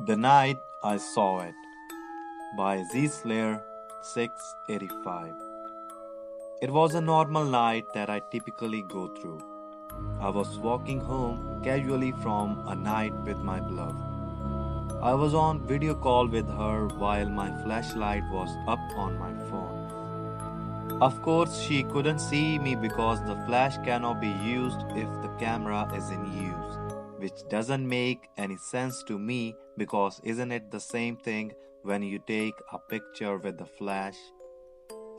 The Night I Saw It by Z Slayer 685. It was a normal night that I typically go through. I was walking home casually from a night with my beloved. I was on video call with her while my flashlight was up on my phone. Of course, she couldn't see me because the flash cannot be used if the camera is in use, which doesn't make any sense to me because isn't it the same thing when you take a picture with the flash?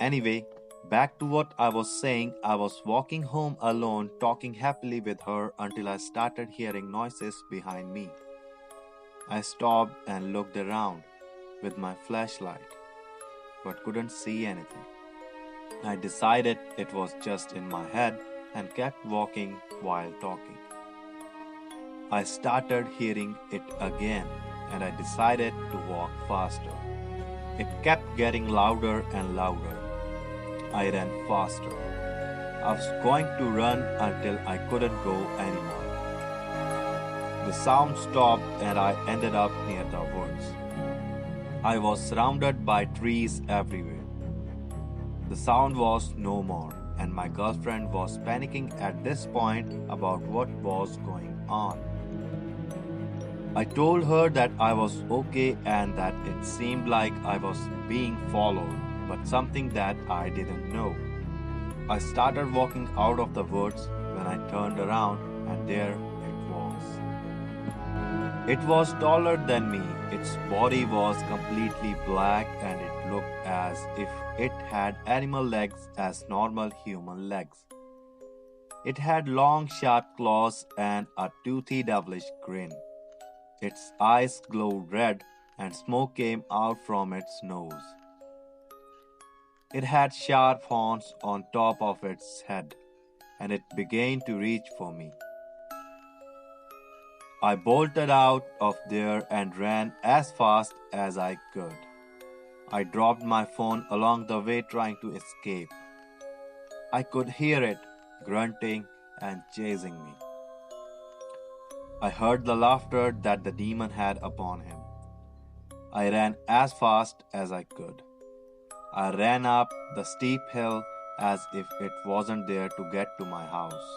Anyway, back to what I was saying, I was walking home alone talking happily with her until I started hearing noises behind me. I stopped and looked around with my flashlight but couldn't see anything. I decided it was just in my head and kept walking while talking. I started hearing it again and I decided to walk faster. It kept getting louder and louder. I ran faster. I was going to run until I couldn't go anymore. The sound stopped and I ended up near the woods. I was surrounded by trees everywhere. The sound was no more, and my girlfriend was panicking at this point about what was going on. I told her that I was okay and that it seemed like I was being followed, but something that I didn't know. I started walking out of the woods when I turned around, and there it was. It was taller than me. Its body was completely black and it looked as if it had animal legs as normal human legs. It had long sharp claws and a toothy devilish grin. Its eyes glowed red and smoke came out from its nose. It had sharp horns on top of its head and it began to reach for me. I bolted out of there and ran as fast as I could. I dropped my phone along the way trying to escape. I could hear it grunting and chasing me. I heard the laughter that the demon had upon him. I ran as fast as I could. I ran up the steep hill as if it wasn't there to get to my house.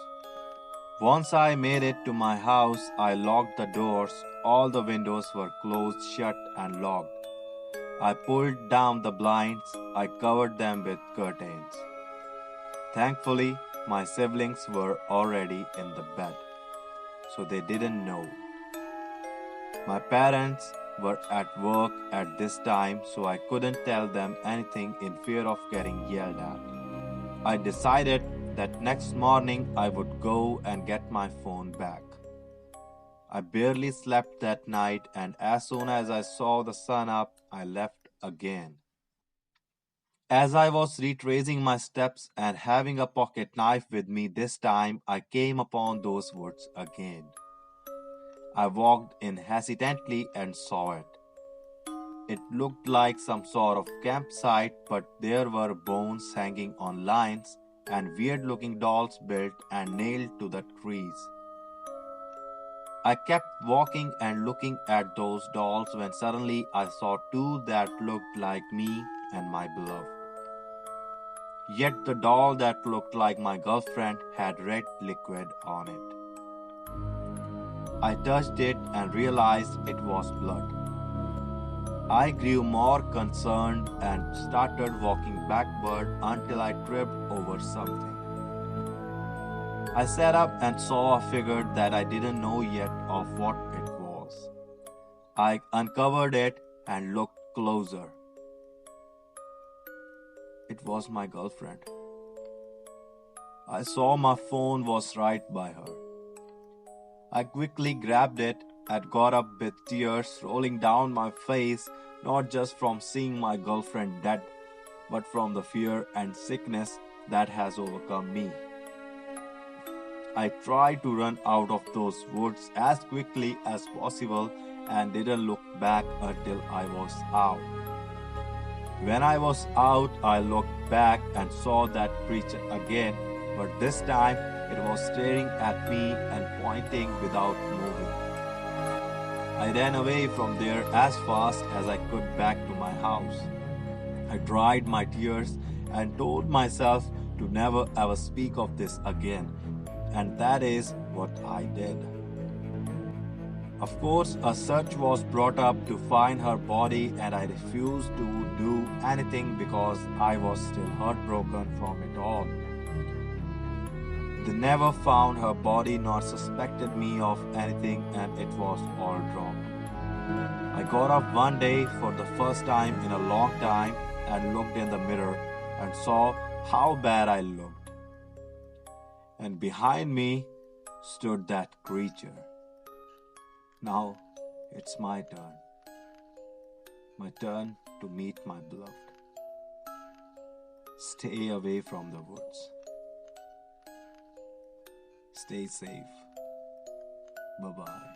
Once I made it to my house, I locked the doors. All the windows were closed shut and locked. I pulled down the blinds. I covered them with curtains. Thankfully, my siblings were already in the bed, so they didn't know. My parents were at work at this time, so I couldn't tell them anything in fear of getting yelled at. I decided that next morning I would go and get my phone back. I barely slept that night, and as soon as I saw the sun up, I left again. As I was retracing my steps and having a pocket knife with me this time, I came upon those woods again. I walked in hesitantly and saw it. It looked like some sort of campsite, but there were bones hanging on lines and weird-looking dolls built and nailed to the trees. I kept walking and looking at those dolls when suddenly I saw two that looked like me and my beloved. Yet the doll that looked like my girlfriend had red liquid on it. I touched it and realized it was blood. I grew more concerned and started walking backward until I tripped over something. I sat up and saw a figure that I didn't know yet of what it was. I uncovered it and looked closer. It was my girlfriend. I saw my phone was right by her. I quickly grabbed it and got up with tears rolling down my face, not just from seeing my girlfriend dead, but from the fear and sickness that has overcome me. I tried to run out of those woods as quickly as possible and didn't look back until I was out. When I was out, I looked back and saw that creature again, but this time it was staring at me and pointing without moving. I ran away from there as fast as I could back to my house. I dried my tears and told myself to never ever speak of this again. And that is what I did. Of course, a search was brought up to find her body, and I refused to do anything because I was still heartbroken from it all. They never found her body nor suspected me of anything, and it was all dropped. I got up one day for the first time in a long time and looked in the mirror and saw how bad I looked. And behind me stood that creature. Now it's my turn. My turn to meet my beloved. Stay away from the woods. Stay safe. Bye bye.